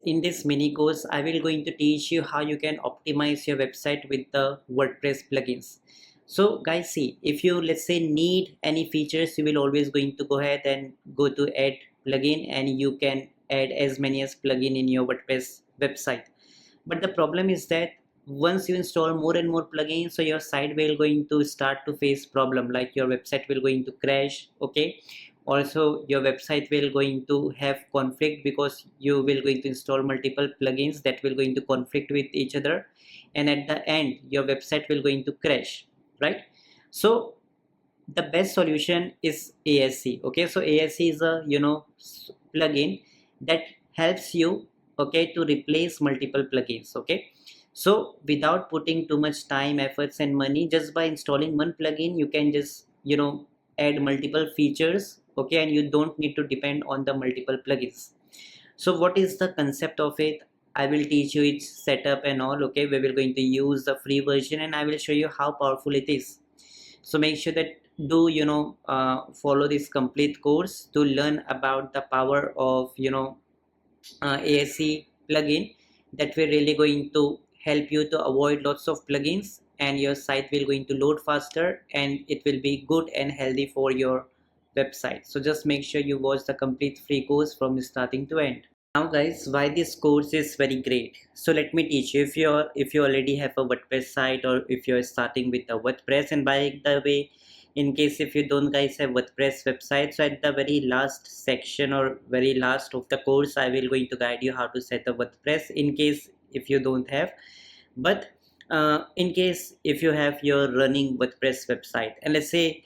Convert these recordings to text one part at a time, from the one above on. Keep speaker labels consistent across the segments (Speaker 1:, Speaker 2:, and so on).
Speaker 1: in this mini course I will going to teach you how you can optimize your website with the WordPress plugins. So guys, see, if you let's say need any features, you will always going to go ahead and go to add plugin, and you can add as many as plugin in your WordPress website. But the problem is that once you install more and more plugins, so your site will going to start to face problem, like your website will going to crash. Okay, also your website will going to have conflict because you will going to install multiple plugins that will going to conflict with each other, and at the end your website will going to crash, right? So the best solution is ASE. Okay, so ASE is a plugin that helps you, okay, to replace multiple plugins. Okay, so without putting too much time, efforts and money, just by installing one plugin you can just add multiple features. Okay, and you don't need to depend on the multiple plugins. So what is the concept of it? I will teach you its setup and all. Okay, we will going to use the free version and I will show you how powerful it is. So make sure that do follow this complete course to learn about the power of ASE plugin that will really going to help you to avoid lots of plugins, and your site will going to load faster and it will be good and healthy for your website. So just make sure you watch the complete free course from starting to end. Now guys, why this course is very great, so let me teach you. If you already have a WordPress site, or if you're starting with a WordPress, and by the way, in case if you don't guys have WordPress website, so at the very last section or very last of the course I will going to guide you how to set up WordPress, in case if you don't have. But in case if you have your running WordPress website, and let's say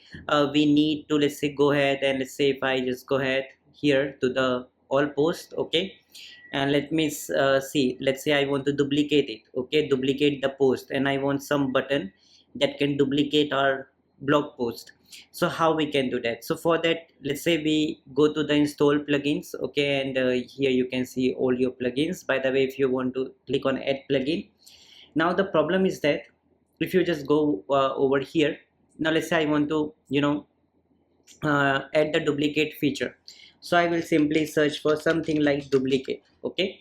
Speaker 1: we need to, let's say, go ahead and let's say if I just go ahead here to the all post. Okay, and let me see, let's say I want to duplicate it. Okay, duplicate the post, and I want some button that can duplicate our blog post. So how we can do that? So for that, let's say we go to the install plugins. Okay, and here you can see all your plugins. By the way, if you want to click on add plugin, now the problem is that if you just go over here, now let's say I want to add the duplicate feature. So I will simply search for something like duplicate. Okay,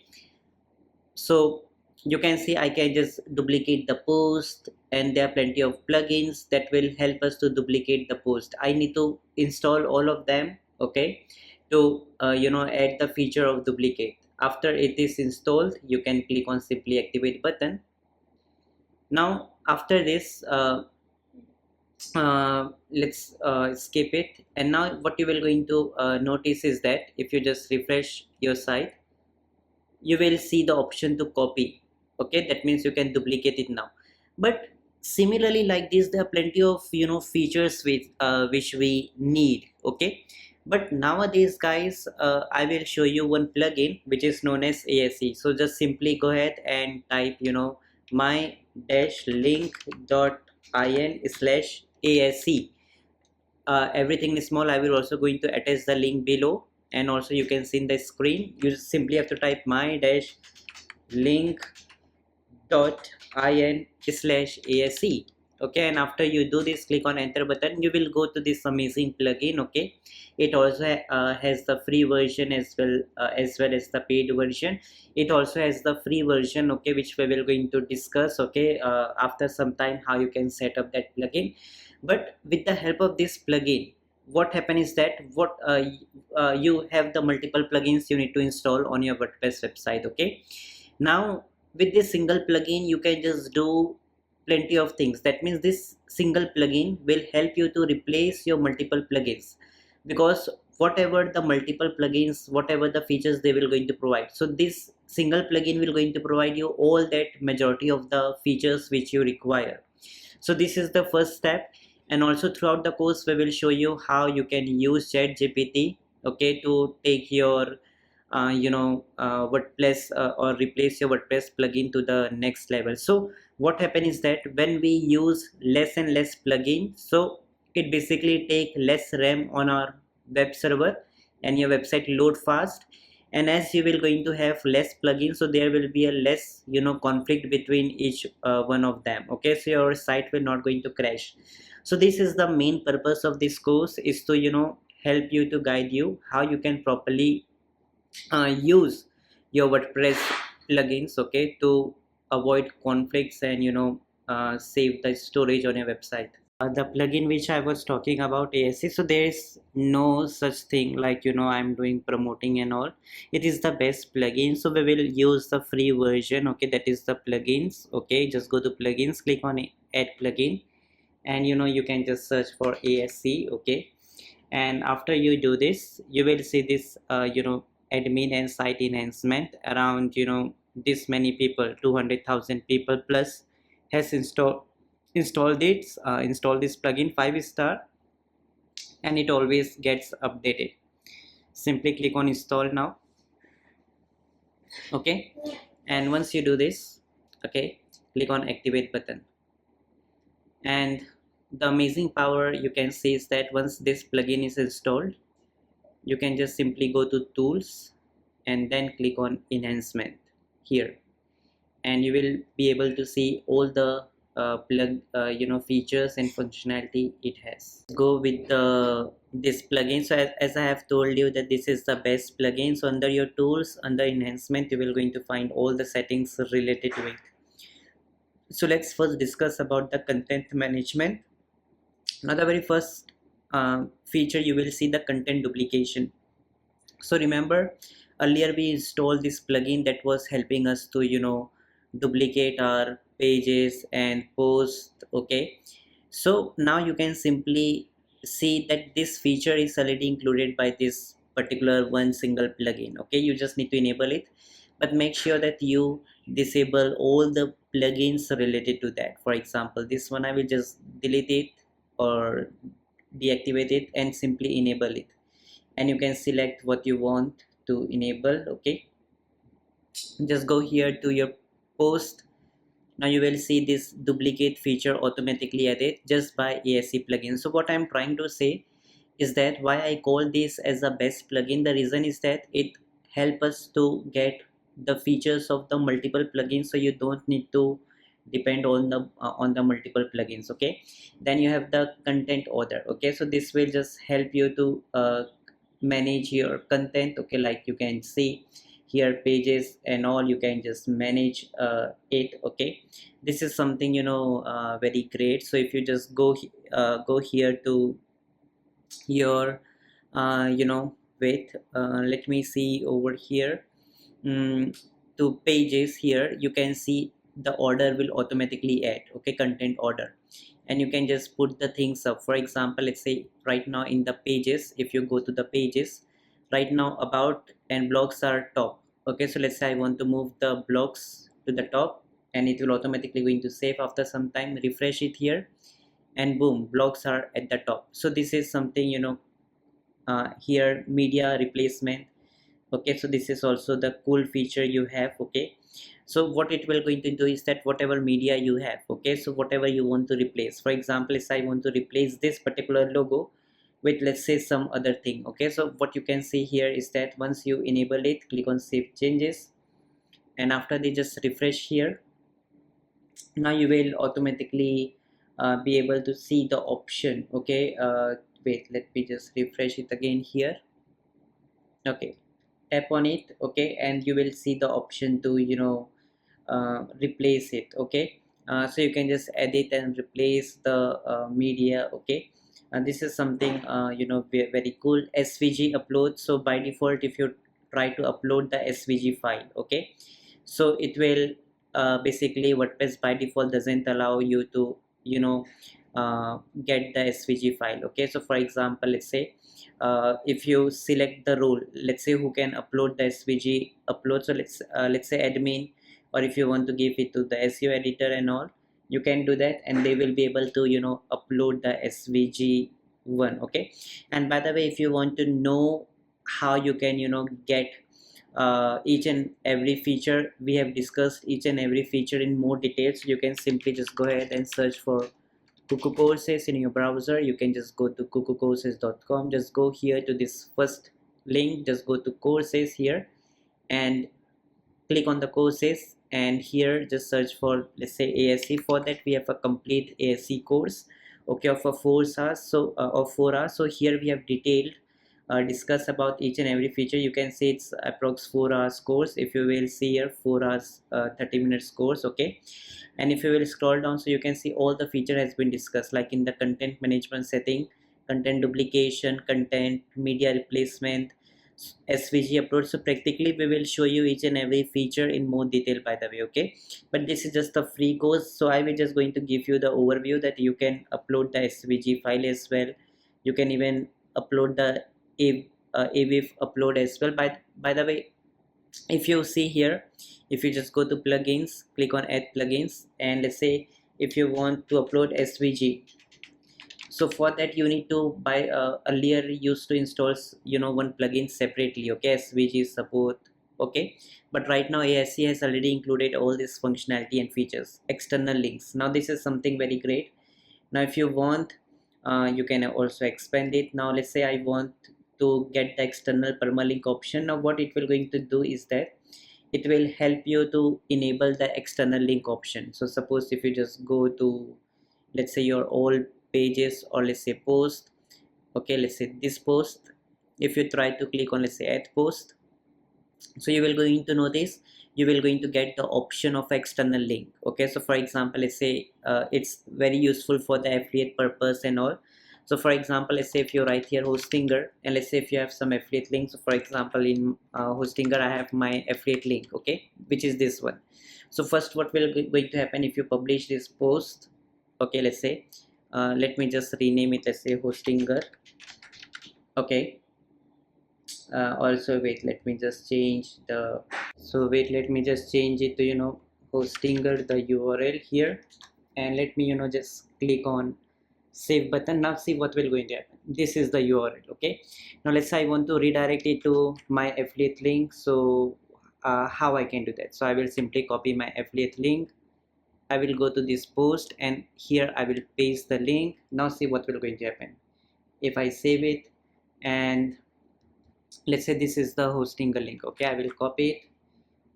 Speaker 1: so you can see I can just duplicate the post, and there are plenty of plugins that will help us to duplicate the post. I need to install all of them, okay, to add the feature of duplicate. After it is installed, you can click on simply activate button. Now after this, let's skip it, and now what you will going to notice is that if you just refresh your site, you will see the option to copy. Okay, that means you can duplicate it now. But similarly like this, there are plenty of features which we need. Okay, but nowadays guys, I will show you one plugin which is known as ASE. So just simply go ahead and type my dash link.in/ASE. Everything is small. I will also going to attach the link below, and also you can see in the screen. You simply have to type my dash link.in/ASE. Okay, and after you do this, click on enter button. You will go to this amazing plugin. Okay, it also has the free version as well as the paid version. It also has the free version, okay, which we will going to discuss, okay, after some time, how you can set up that plugin. But with the help of this plugin, what happens is that you have the multiple plugins you need to install on your WordPress website. Okay, now with this single plugin you can just do plenty of things. That means this single plugin will help you to replace your multiple plugins, because whatever the multiple plugins, whatever the features they will going to provide, so this single plugin will going to provide you all that majority of the features which you require. So this is the first step, and also throughout the course we will show you how you can use ChatGPT, okay, to take your WordPress or replace your WordPress plugin to the next level. So what happens is that when we use less and less plugin, so it basically take less RAM on our web server, and your website load fast. And as you will going to have less plugins, so there will be a less conflict between each one of them. Okay, so your site will not going to crash. So this is the main purpose of this course, is to help you, to guide you how you can properly use your WordPress plugins, okay, to avoid conflicts and save the storage on your website. The plugin which I was talking about, ASE, so there is no such thing like I'm doing promoting and all. It is the best plugin, so we will use the free version, okay, that is the plugins. Okay, just go to plugins, click on add plugin, and you can just search for ASE. Okay, and after you do this, you will see this admin and site enhancement around this many people, 200,000 people plus has installed this plugin, 5 star, and it always gets updated. Simply click on install now. Okay, and once you do this, okay, click on activate button. And the amazing power you can see is that once this plugin is installed, you can just simply go to tools and then click on enhancement here, and you will be able to see all the features and functionality it has. Go with this plugin. So as I have told you that this is the best plugin, so under your tools, under enhancement, you will going to find all the settings related to it. So let's first discuss about the content management. Now the very first feature, you will see the content duplication. So remember, earlier we installed this plugin that was helping us to duplicate our pages and post. Okay, so now you can simply see that this feature is already included by this particular one single plugin. Okay, you just need to enable it, but make sure that you disable all the plugins related to that. For example, this one I will just delete it or deactivate it and simply enable it, and you can select what you want to enable. Okay, just go here to your post. Now you will see this duplicate feature automatically added just by ASE plugin. So what I'm trying to say is that why I call this as a best plugin, the reason is that it helps us to get the features of the multiple plugins, so you don't need to depend on the multiple plugins. Okay, then you have the content order. Okay, so this will just help you to manage your content. Okay, like you can see here pages and all, you can just manage it. Okay, this is something very great. So if you just go here to your wait, let me see over here, to pages. Here you can see the order will automatically add. Okay, content order, and you can just put the things up. For example, let's say right now in the pages, if you go to the pages right now, about and blogs are top. Okay, so let's say I want to move the blogs to the top, and it will automatically going to save. After some time, refresh it here, and boom, blogs are at the top. So this is something here, media replacement. Okay, so this is also the cool feature you have. Okay, so what it will going to do is that whatever media you have, okay, so whatever you want to replace, for example, if I want to replace this particular logo with, let's say, some other thing. Okay, so what you can see here is that once you enable it, click on save changes, and after they just refresh here, now you will automatically be able to see the option. Okay, wait, let me just refresh it again here. Okay, tap on it. Okay, and you will see the option to replace it. Okay, so you can just edit and replace the media. Okay, and this is something very cool. SVG upload. So by default, if you try to upload the SVG file, okay, so it will basically, WordPress by default doesn't allow you to get the SVG file. Okay, so for example, let's say if you select the role, let's say who can upload the SVG upload, so let's say admin, or if you want to give it to the SEO editor and all, you can do that, and they will be able to upload the SVG one. Okay, and by the way, if you want to know how you can get each and every feature, we have discussed each and every feature in more details. You can simply just go ahead and search for KuKu courses in your browser. You can just go to kukucourses.com. Just go here to this first link, just go to courses here and click on the courses, and here just search for, let's say, ASE. For that we have a complete ASE course, okay, of a 4 hours. So of 4 hours. So here we have detailed discuss about each and every feature. You can see it's approx 4 hours course. If you will see here, 4 hours 30 minutes course. Okay, and if you will scroll down, so you can see all the feature has been discussed, like in the content management setting, content duplication, content media replacement, SVG upload. So practically we will show you each and every feature in more detail, by the way. Okay, but this is just a free course, so I will just going to give you the overview that you can upload the SVG file as well. You can even upload the AVIF upload as well. By the way, if you see here, if you just go to plugins, click on add plugins, and let's say if you want to upload SVG, so for that you need to buy earlier used to install one plugin separately. Okay, SVG support. Okay, but right now ASE has already included all this functionality and features, external links. Now this is something very great. Now if you want, you can also expand it. Now let's say I want to get the external permalink option. Now what it will going to do is that it will help you to enable the external link option. So suppose if you just go to, let's say, your old pages, or let's say post. Okay, let's say this post, if you try to click on, let's say, add post, so you will going to notice you will going to get the option of external link. Okay, so for example, let's say it's very useful for the affiliate purpose and all. So for example, let's say if you write here Hostinger, and let's say if you have some affiliate links. So for example, in Hostinger I have my affiliate link, okay, which is this one. So first what will going to happen if you publish this post? Okay, let's say let me just rename it, let's say Hostinger. Okay, also wait, let me just change the, so wait, let me just change it to Hostinger, the URL here, and let me just click on save button. Now see what will going to happen. This is the URL. Okay, now let's say I want to redirect it to my affiliate link. So how I can do that? So I will simply copy my affiliate link, I will go to this post, and here I will paste the link. Now see what will going to happen if I save it, and let's say this is the Hostinger link. Okay, I will copy it,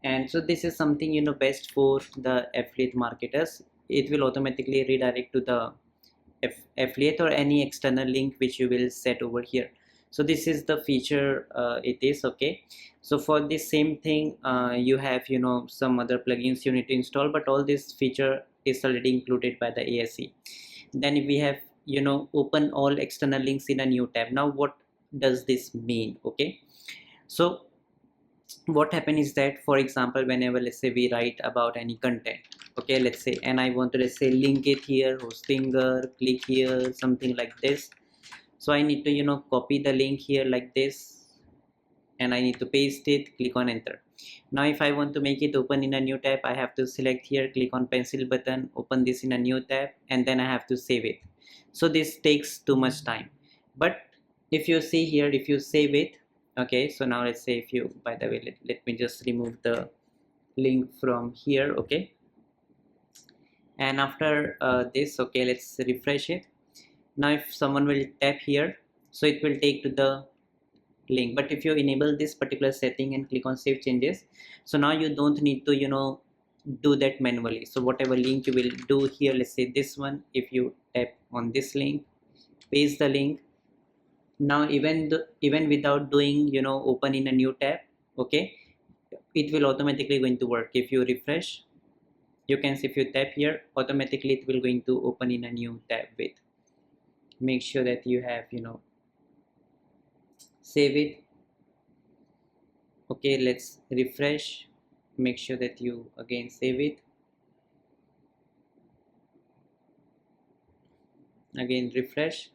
Speaker 1: and so this is something best for the affiliate marketers. It will automatically redirect to the affiliate or any external link which you will set over here. So this is the feature it is. Okay, so for this same thing you have some other plugins you need to install, but all this feature is already included by the ASE. Then we have open all external links in a new tab. Now what does this mean? Okay, so what happen is that, for example, whenever let's say we write about any content, okay, let's say, and I want to, let's say, link it here, Hostinger, click here, something like this. So I need to copy the link here like this, and I need to paste it, click on enter. Now if I want to make it open in a new tab, I have to select here, click on pencil button, open this in a new tab, and then I have to save it. So this takes too much time. But if you see here, if you save it, okay, so now let's say if you, by the way, let me just remove the link from here. Okay, and after this, okay, let's refresh it. Now if someone will tap here, so it will take to the link. But if you enable this particular setting and click on save changes, so now you don't need to do that manually. So whatever link you will do here, let's say this one, if you tap on this link, paste the link. Now even without doing open in a new tab, okay, it will automatically going to work. If you refresh, you can see if you tap here, automatically it will going to open in a new tab. With, make sure that you have save it. Okay, let's refresh, make sure that you again save it, again refresh,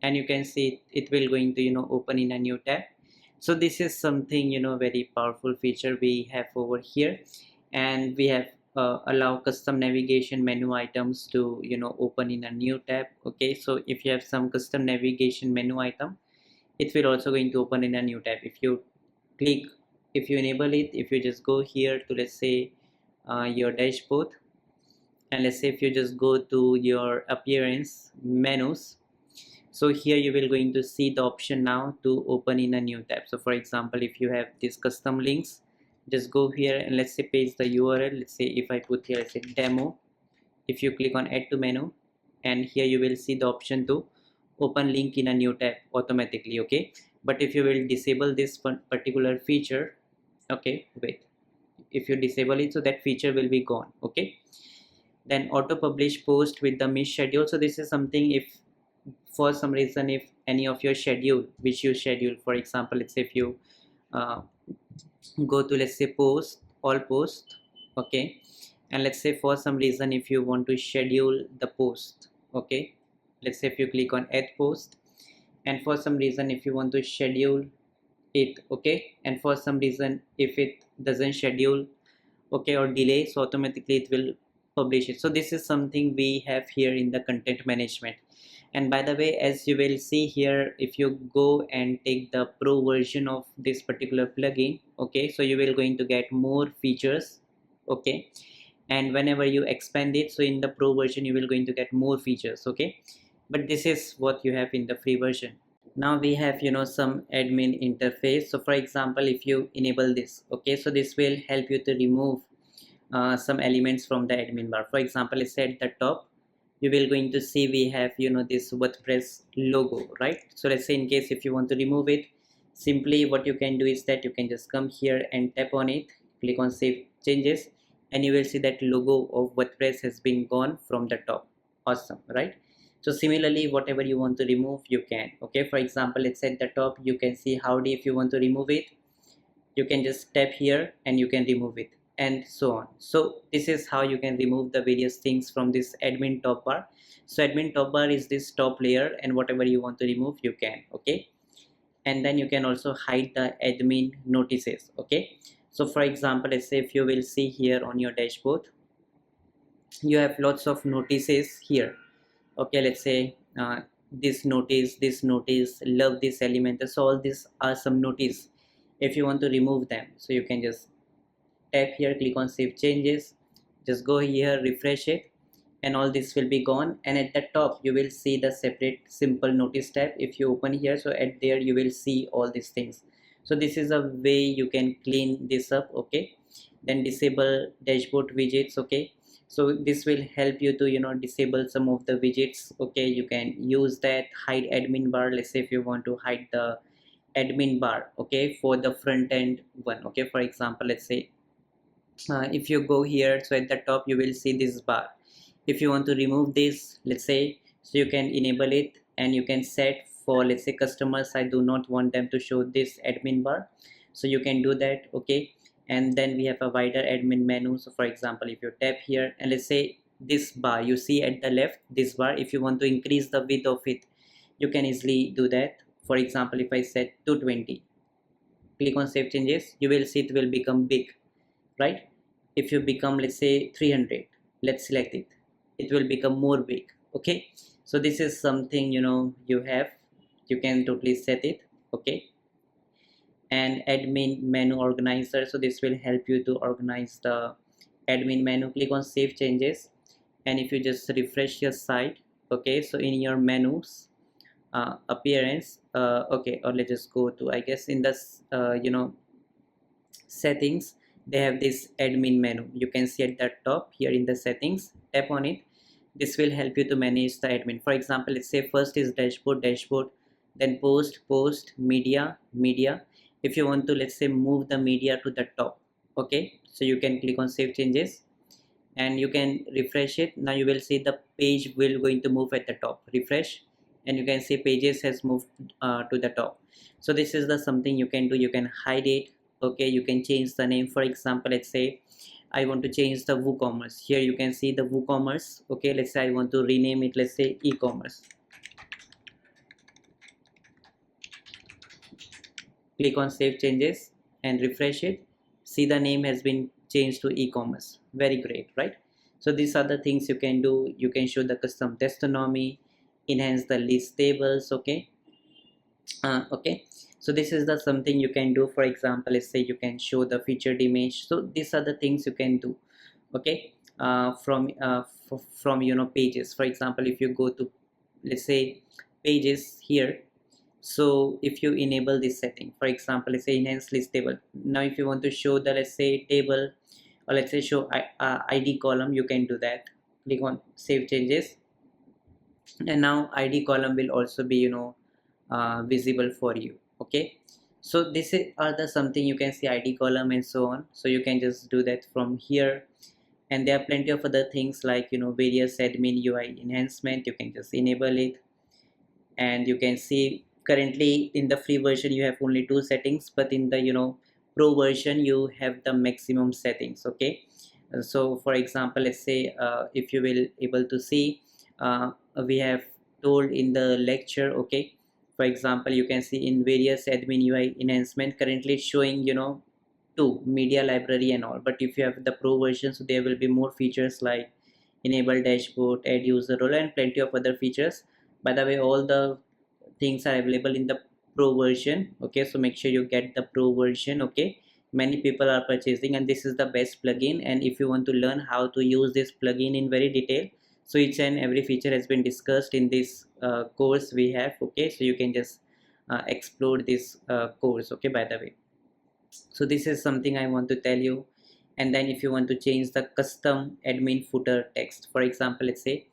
Speaker 1: and you can see it will going to open in a new tab. So this is something very powerful feature we have over here. And we have allow custom navigation menu items to open in a new tab. Okay, so if you have some custom navigation menu item, it will also going to open in a new tab. If you click, if you enable it, if you just go here to, let's say, your dashboard, and let's say if you just go to your appearance menus, so here you will going to see the option now to open in a new tab. So for example, if you have these custom links, just go here and let's say paste the URL. Let's say if I put here, let's say demo, if you click on add to menu, and here you will see the option to open link in a new tab automatically. Okay, But if you will disable this particular feature, okay, wait, if you disable it, so that feature will be gone. Okay, then auto publish post with the miss schedule. So this is something, if for some reason if any of your schedule which you schedule, for example, let's say if you uh, go to, let's say, post, all post, okay, and let's say for some reason if you want to schedule the post, okay, let's say if you click on add post, and for some reason if you want to schedule it, okay, and for some reason if it doesn't schedule, okay, or delay, so automatically it will publish it. So this is something we have here in the content management. And by the way, as you will see here, if you go and take the pro version of this particular plugin, okay, so you will going to get more features, okay, and whenever you expand it, so in the pro version you will going to get more features, okay, but this is what you have in the free version. Now we have, you know, some admin interface. So for example, if you enable this, okay, so this will help you to remove some elements from the admin bar. For example, let's say at the top you will going to see we have, you know, this WordPress logo, right? So let's say in case if you want to remove it, simply what you can do is that you can just come here and tap on it, click on save changes, and you will see that logo of WordPress has been gone from the top. Awesome, right? So similarly, whatever you want to remove, you can. Okay, for example, let's say at the top you can see howdy. If you want to remove it, you can just tap here and you can remove it, and so on. So this is how you can remove the various things from this admin top bar. So admin top bar is this top layer, and whatever you want to remove, you can. Okay, and then you can also hide the admin notices. Okay, so for example, let's say if you will see here on your dashboard, you have lots of notices here. Okay, let's say this notice, love this element, so all these are some notice. If you want to remove them, so you can just tap here, click on save changes, just go here, refresh it, and all this will be gone. And at the top you will see the separate simple notice tab. If you open here, so at there you will see all these things. So this is a way you can clean this up. Okay, then disable dashboard widgets. Okay, so this will help you to, you know, disable some of the widgets. Okay, you can use that. Hide admin bar, let's say if you want to hide the admin bar, okay, for the front end one. Okay, for example, let's say if you go here, so at the top you will see this bar. If you want to remove this, let's say, so you can enable it, and you can set for, let's say, customers, I do not want them to show this admin bar, so you can do that. Okay, and then we have a wider admin menu. So for example, if you tap here, and let's say this bar you see at the left, this bar, if you want to increase the width of it, you can easily do that. For example, if I set 220, click on save changes, you will see it will become big, right? If you become, let's say, 300, let's select it, it will become more big. Okay, so this is something, you know, you have, you can totally set it. Okay, and admin menu organizer, so this will help you to organize the admin menu. Click on save changes, and if you just refresh your site, okay, so in your menus, appearance, okay, or let's just go to, I guess, in this you know, settings, they have this admin menu. You can see at the top here in the settings, tap on it. This will help you to manage the admin. For example, let's say first is dashboard, then post, media. If you want to, let's say, move the media to the top, okay, so you can click on save changes, and you can refresh it. Now you will see the page will going to move at the top. Refresh, and you can see pages has moved to the top. So this is the something you can do. You can hide it. Okay, you can change the name. For example, let's say I want to change the WooCommerce. Here you can see the WooCommerce. Okay, let's say I want to rename it, let's say, e-commerce. Click on save changes and refresh it. See, the name has been changed to e-commerce. Very great, right? So these are the things you can do. You can show the custom taxonomy, enhance the list tables. Okay, okay, so this is the something you can do. For example, let's say you can show the featured image. So these are the things you can do. Okay, from, you know, pages. For example, if you go to, let's say, pages here, so if you enable this setting, for example, let's say enhance list table. Now if you want to show the, let's say, table, or let's say show id column, you can do that. Click on save changes, and now id column will also be, you know, visible for you. Okay, so are the something you can see ID column and so on. So you can just do that from here. And there are plenty of other things like, you know, various admin UI enhancement. You can just enable it, and you can see currently in the free version you have only two settings, but in the, you know, pro version you have the maximum settings. Okay, so for example, let's say if you will able to see, we have told in the lecture. Okay, for example, you can see in various admin UI enhancement, currently it's showing, you know, two media library and all. But if you have the pro version, so there will be more features like enable dashboard, add user role, and plenty of other features. By the way, all the things are available in the pro version. Okay, so make sure you get the pro version. Okay, many people are purchasing, and this is the best plugin. And if you want to learn how to use this plugin in very detail, so each and every feature has been discussed in this course we have. Okay, so you can just explore this course. Okay, by the way, so this is something I want to tell you. And then if you want to change the custom admin footer text, for example, let's say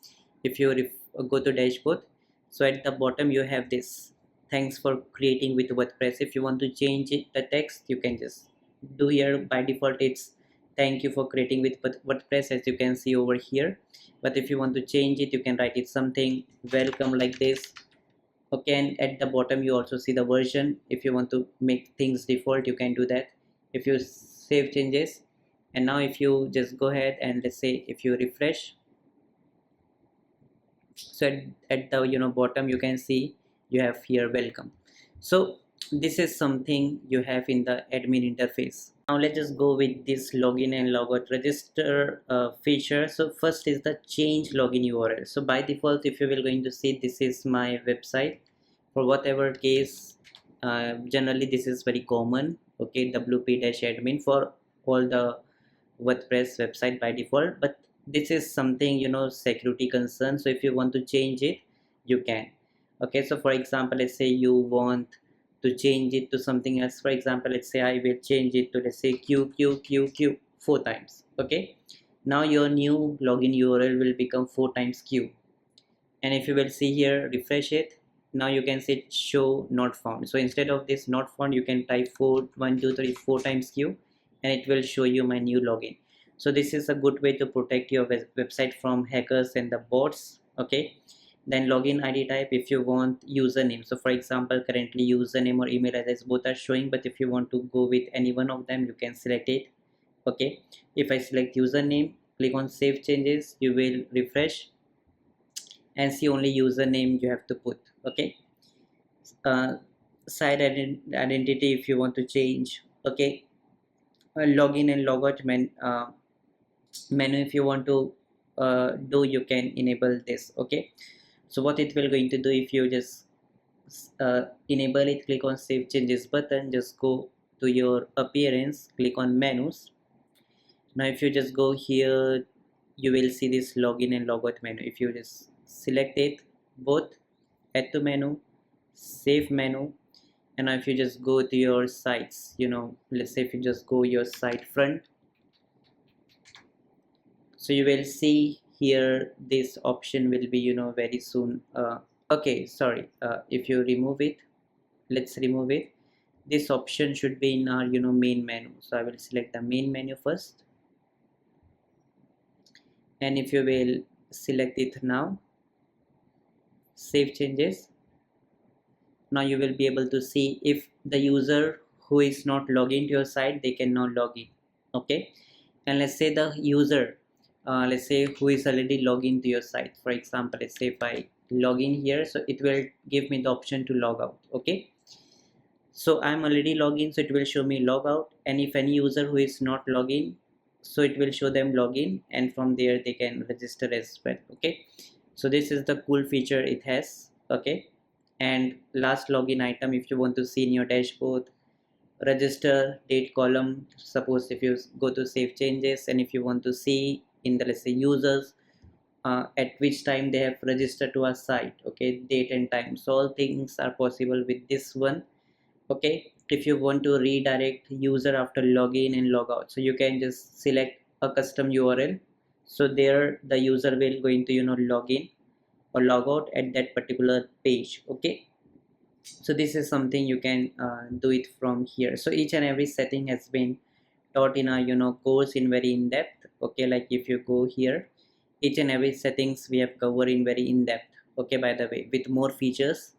Speaker 1: if you go to dashboard, so at the bottom you have this thanks for creating with WordPress. If you want to change it, the text, you can just do here. By default it's thank you for creating with WordPress, as you can see over here. But if you want to change it, you can write it something welcome like this. Okay, and at the bottom you also see the version. If you want to make things default, you can do that. If you save changes, and now if you just go ahead and let's say if you refresh, so at the, you know, bottom you can see you have here welcome. So this is something you have in the admin interface. Now let's just go with this login and logout register feature. So first is the change login URL. So by default, if you will going to see, this is my website. For whatever case, generally this is very common. Okay, wp-admin for all the WordPress website by default. But this is something, you know, security concern. So if you want to change it, you can. Okay, so for example, let's say you want to change it to something else. For example, let's say I will change it to, let's say, QQQQ 4 times. Okay, now your new login URL will become 4 times Q. And if you will see here, refresh it, now you can see show not found. So instead of this not found, you can type 4 times Q, and it will show you my new login. So this is a good way to protect your website from hackers and the bots. Okay, then login ID type, if you want username. So for example, currently username or email address both are showing, but if you want to go with any one of them, you can select it. Okay, if I select username, click on save changes, you will refresh and see only username you have to put. Okay, uh, site identity if you want to change. Okay, login and logout menu if you want to do, you can enable this. Okay, so what it will going to do, if you just enable it, click on save changes button, just go to your appearance, click on menus. Now if you just go here, you will see this login and logout menu. If you just select it both, add to menu, save menu, and now if you just go to your sites, you know, let's say if you just go your site front, so you will see here this option will be, you know, very soon. Okay, sorry, if you remove it, let's remove it. This option should be in our, you know, main menu. So I will select the main menu first, and if you will select it now, save changes, now you will be able to see if the user who is not logged into your site, they can now log in. Okay, and let's say the user, let's say who is already logged into your site. For example, let's say if I log in here, so it will give me the option to log out. Okay, so I'm already logged in, so it will show me log out. And if any user who is not logged in, so it will show them login, and from there they can register as well. Okay, so this is the cool feature it has. Okay, and last login item, if you want to see in your dashboard, register date column. Suppose if you go to save changes, and if you want to see in the, let's say, users at which time they have registered to our site. Okay, date and time, so all things are possible with this one. Okay, if you want to redirect user after login and logout, so you can just select a custom URL, so there the user will going to, you know, log in or log out at that particular page. Okay, So this is something you can do it from here. So each and every setting has been taught in a course in very in depth. Okay, like if you go here, each and every settings we have covered in very in depth. Okay, by the way, with more features.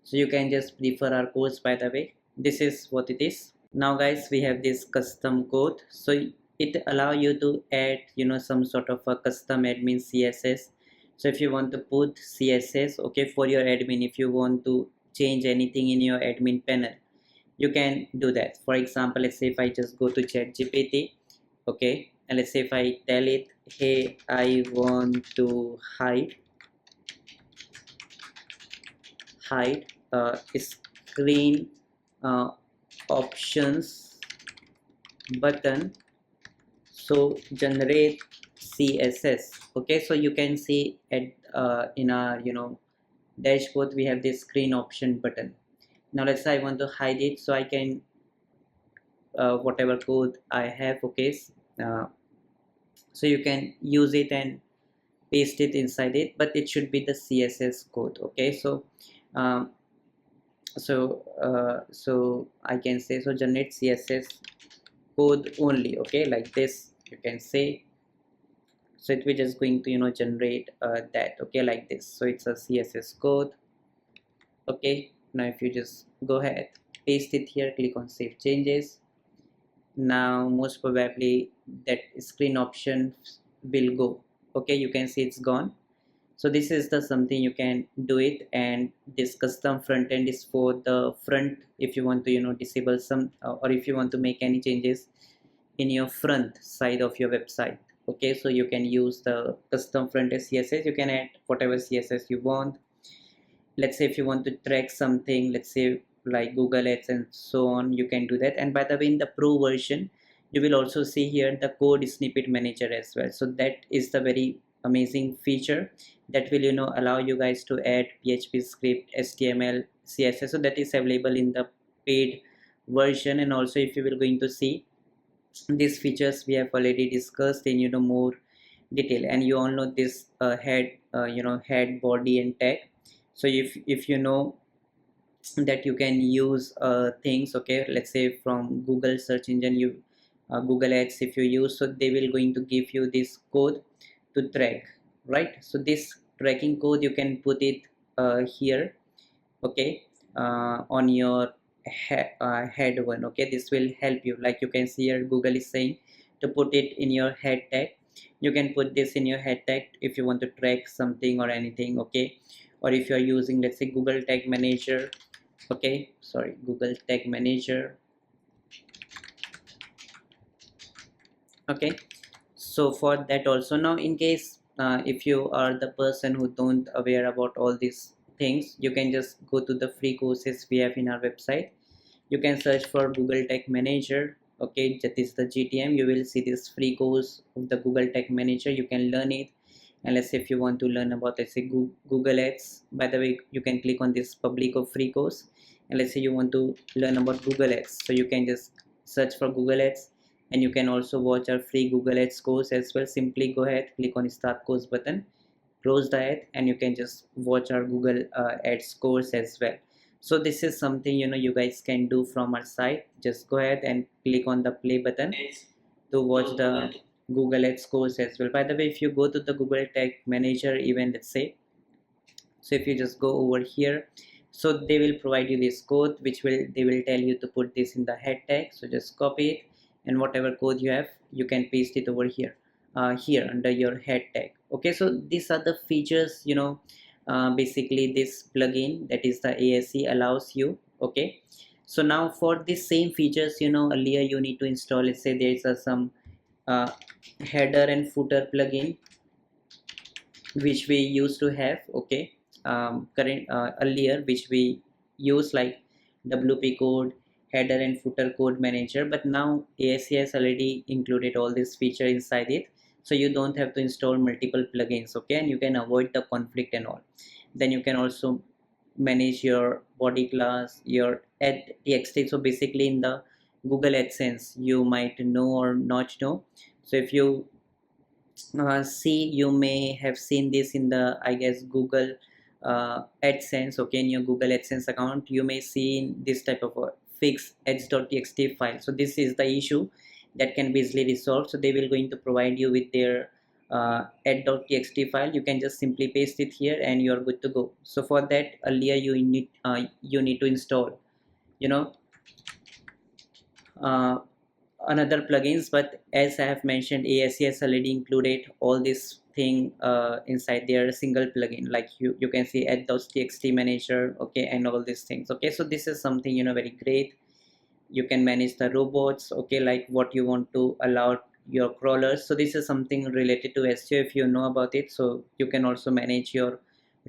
Speaker 1: So you can just prefer our course. By the way, this is what it is. Now guys, we have this custom code. So it allow you to add some sort of a custom admin css. So if you want to put css, okay, for your admin, if you want to change anything in your admin panel, you can do that. For example, let's say if I just go to ChatGPT, okay, and let's say if I tell it, hey, I want to hide screen uh, options button, so generate css. Okay, so you can see at in our dashboard we have this screen option button. Now let's say I want to hide it, so I can whatever code I have. Okay, uh, so you can use it and paste it inside it, but it should be the css code. Okay, so um, so I can say, so generate css code only. Okay, like this you can say. So it will just going to generate that. Okay, like this. So it's a css code. Okay, now if you just go ahead, paste it here, click on save changes. Now most probably that screen option will go. Okay, you can see it's gone. So this is the something you can do it. And this custom front end is for the front, if you want to disable some or if you want to make any changes in your front side of your website. Okay, so you can use the custom front end css. You can add whatever css you want. Let's say if you want to track something, let's say like Google Ads and so on, you can do that. And by the way, in the pro version, you will also see here the code snippet manager as well. So that is the very amazing feature that will allow you guys to add PHP script, HTML, CSS. So that is available in the paid version. And also if you will going to see these features we have already discussed in more detail. And you all know this head, body and tag. So if you know that you can use things, okay, let's say from Google search engine, you Google Ads if you use, so they will going to give you this code to track, right? So this tracking code you can put it here. Okay, on your head one. Okay, this will help you. Like you can see here, Google is saying to put it in your head tag. You can put this in your head tag if you want to track something or anything. Okay, or if you are using, let's say, Google Tag Manager. Okay, sorry, Google Tag Manager. Okay, so for that also. Now in case if you are the person who don't aware about all these things, you can just go to the free courses we have in our website. You can search for Google Tag Manager. Okay, that is the GTM. You will see this free course of the Google Tag Manager. You can learn it. And let's say if you want to learn about, let's say, Google Ads, by the way, you can click on this public or free course. And let's say you want to learn about Google Ads, so you can just search for Google Ads. And you can also watch our free Google Ads course as well. Simply go ahead, click on start course button, close the ad, and you can just watch our Google Ads course as well. So this is something you guys can do from our site. Just go ahead and click on the play button to watch the Google Ads course as well. By the way, if you go to the Google Tag Manager event, let's say, so if you just go over here, so they will provide you this code which they will tell you to put this in the head tag. So just copy it, and whatever code you have, you can paste it over here, here under your head tag. Okay, so these are the features basically this plugin, that is the ASE, allows you. Okay, so now for the same features, earlier you need to install, let's say there is some uh, header and footer plugin which we used to have. Okay, current earlier, which we use, like WP code, header and footer code manager. But now ASE has already included all this feature inside it, so you don't have to install multiple plugins. Okay, and you can avoid the conflict and all. Then you can also manage your body class, your ad txt. So basically in the Google AdSense, you might know or not know. So if you see, you may have seen this in the, I guess, Google AdSense, okay, in your Google AdSense account, you may see this type of a fixed ads.txt file. So this is the issue that can be easily resolved. So they will going to provide you with their add.txt file. You can just simply paste it here and you are good to go. So for that, earlier you need to install, you know, uh, another plugins, but as I have mentioned, ASE has already included all this thing inside their single plugin. Like you can see add those txt manager, okay, and all these things. Okay, so this is something, you know, very great. You can manage the robots, okay, like what you want to allow your crawlers. So this is something related to SEO if you know about it. So you can also manage your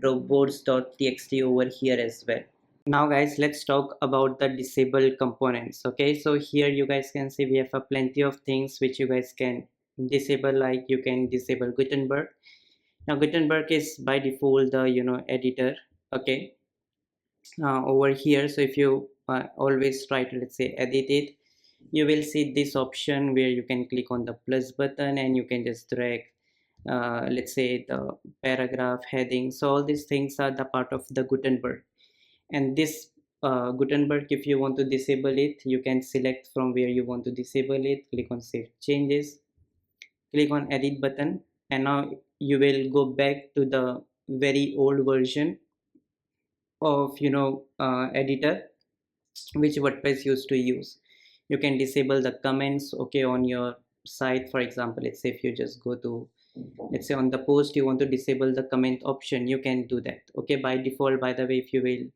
Speaker 1: robots.txt over here as well. Now guys, let's talk about the disable components. Okay, so here you guys can see we have a plenty of things which you guys can disable. Like you can disable Gutenberg. Now Gutenberg is by default the, you know, editor, okay, over here. So if you always try to, let's say, edit it, you will see this option where you can click on the plus button and you can just drag let's say the paragraph heading. So all these things are the part of the Gutenberg. And this Gutenberg, if you want to disable it, you can select from where you want to disable it, click on save changes, click on edit button, and now you will go back to the very old version of, you know, editor which WordPress used to use. You can disable the comments, okay, on your site. For example, let's say if you just go to, let's say on the post, you want to disable the comment option, you can do that. Okay, by default, by the way, if you will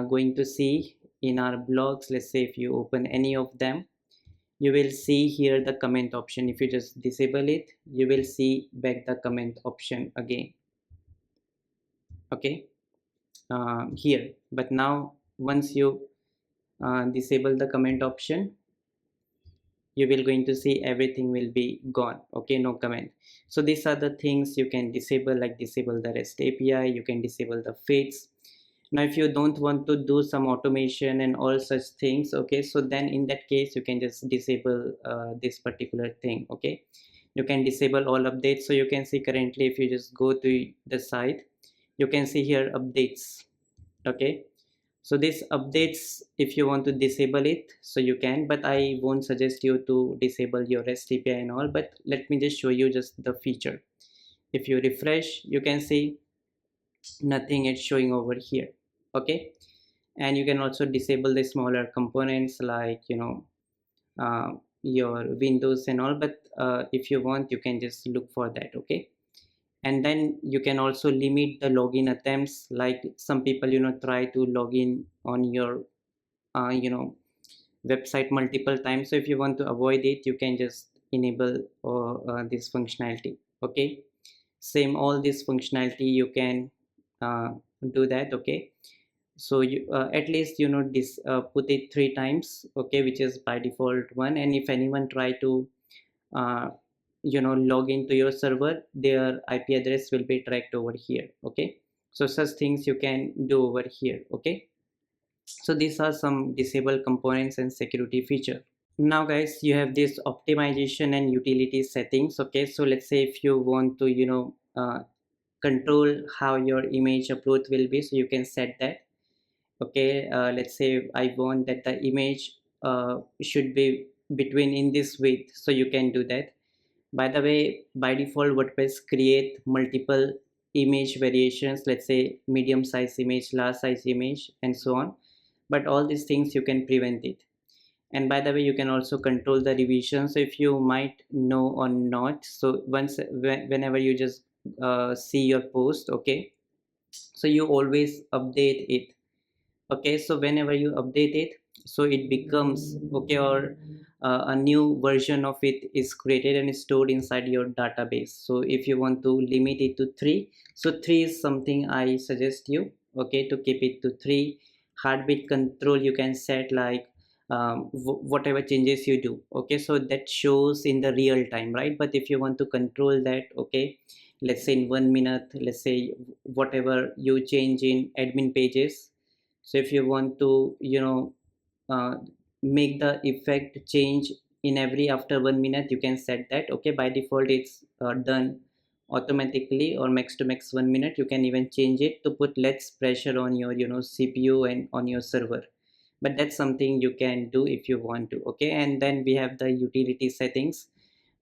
Speaker 1: going to see in our blogs, let's say if you open any of them, you will see here the comment option. If you just disable it, you will see back the comment option again, okay, here. But now once you disable the comment option, you will going to see everything will be gone, okay, no comment. So these are the things you can disable, like disable the REST API, you can disable the feeds. Now if you don't want to do some automation and all such things, okay, so then in that case you can just disable this particular thing, okay. You can disable all updates. So you can see currently if you just go to the site, you can see here updates, okay. So this updates, if you want to disable it, so you can, but I won't suggest you to disable your REST API and all. But let me just show you just the feature. If you refresh, you can see nothing is showing over here, okay. And you can also disable the smaller components like, you know, your windows and all. But if you want, you can just look for that, okay. And then you can also limit the login attempts. Like some people, you know, try to log in on your you know, website multiple times. So if you want to avoid it, you can just enable this functionality, okay. Same, all this functionality you can do that, okay. So you at least, you know, this put it 3 times, okay, which is by default 1. And if anyone try to uh, you know, log into your server, their IP address will be tracked over here, okay. So such things you can do over here, okay. So these are some disable components and security feature. Now guys, you have this optimization and utility settings, okay. So let's say if you want to, you know, control how your image upload will be, so you can set that, okay. Let's say I want that the image should be between in this width, so you can do that. By the way, by default WordPress create multiple image variations, let's say medium size image, large size image, and so on. But all these things you can prevent it. And by the way, you can also control the revision. So if you might know or not, so whenever you just see your post, okay, so you always update it, okay. So whenever you update it, so it becomes okay, or a new version of it is created and stored inside your database. So if you want to limit it to 3, so 3 is something I suggest you, okay, to keep it to 3. Heartbeat control you can set, like whatever changes you do, okay, so that shows in the real time, right? But if you want to control that, okay, let's say in 1 minute, let's say whatever you change in admin pages, so if you want to, you know, uh, make the effect change in every after 1 minute, you can set that, okay. By default it's done automatically, or max to max 1 minute. You can even change it to put less pressure on your CPU and on your server, but that's something you can do if you want to. Okay, and then we have the utility settings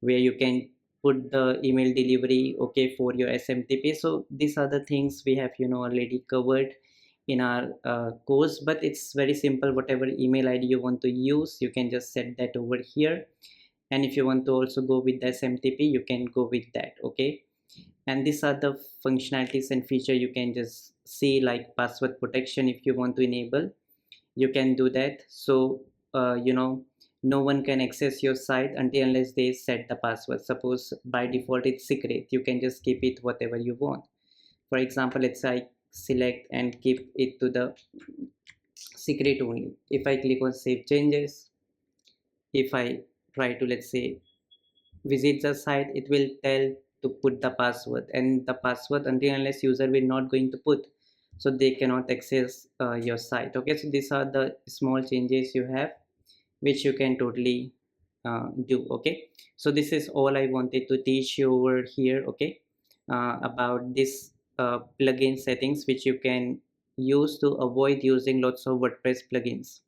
Speaker 1: where you can put the email delivery, okay, for your SMTP. So these are the things we have already covered in our course, but it's very simple. Whatever email ID you want to use, you can just set that over here, and if you want to also go with the SMTP, you can go with that. Okay, and these are the functionalities and feature you can just see, like password protection. If you want to enable, you can do that. So no one can access your site until unless they set the password. Suppose by default it's secret, you can just keep it whatever you want. For example, let's say I select and keep it to the secret only. If I click on save changes, if I try to, let's say, visit the site, it will tell to put the password, and the password until unless user will not going to put, so they cannot access your site. Okay, so these are the small changes you have, which you can totally do. Okay, so this is all I wanted to teach you over here. Okay, about this plugin settings which you can use to avoid using lots of WordPress plugins.